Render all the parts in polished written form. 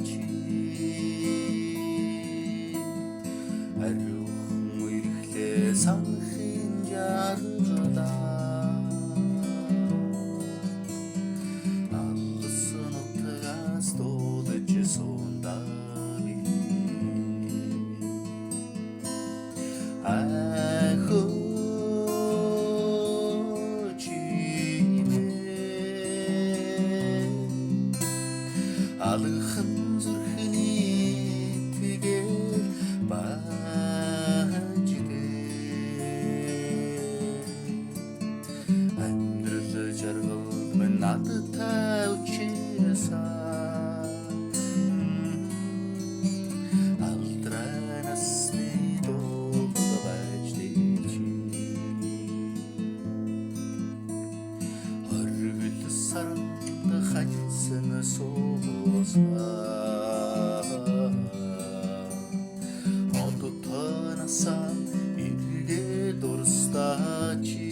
чи ариухан ирэхлээ санахын жаргалаа алсан утгаас дуулж сундаа би алхан зүрхний тэгэл баждээ амьдрал жаргал минь надтай учирсаа алдрай насны дуулал баждээ чи хоригл саранд хатсан одотонасаа эргээ дурстаа чи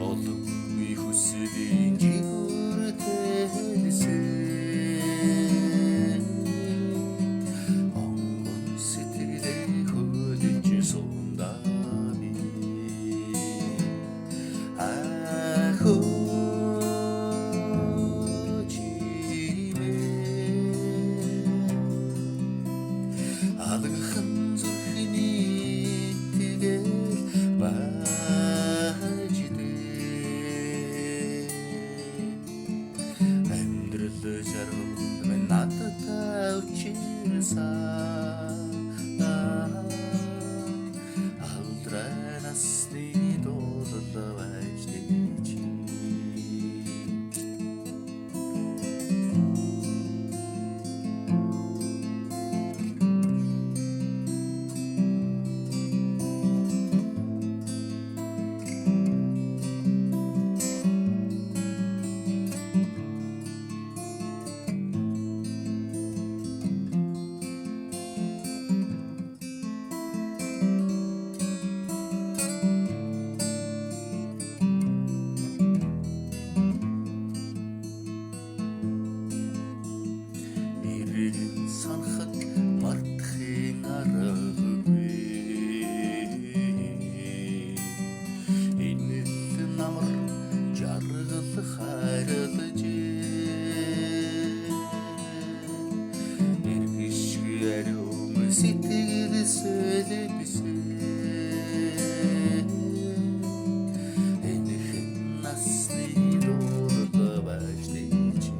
олонний хүслийн жигүүр тэлсэн онгон сэтгэлээ хөлж сундаа би алхан зүрхний тэгэл баждээ амьдрал жаргал минь надтай учирсаа алдрай насны дуулал баждээ чи санахад мартахын аргагүй энэ намар жаргал хайрлаж эргэшгүй ариун сэтгэл сэлбисээ энэхэн насны дуулал баждээ чи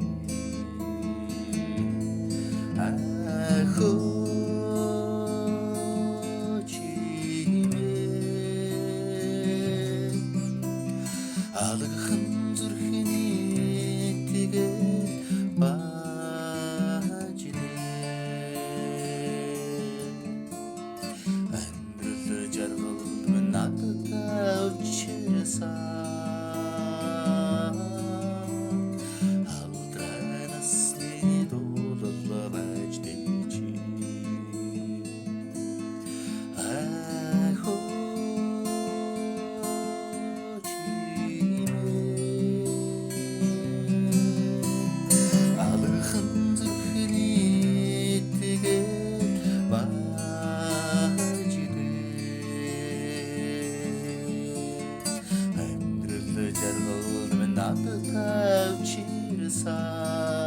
алхан зүрхний тэгэл баждээ амьдрал жаргал минь надтай учирсаа алдрай насны дуулал баждээ чи алхан зүрхний тэгэл баждээ амьдрал жаргал минь надтай учирсаа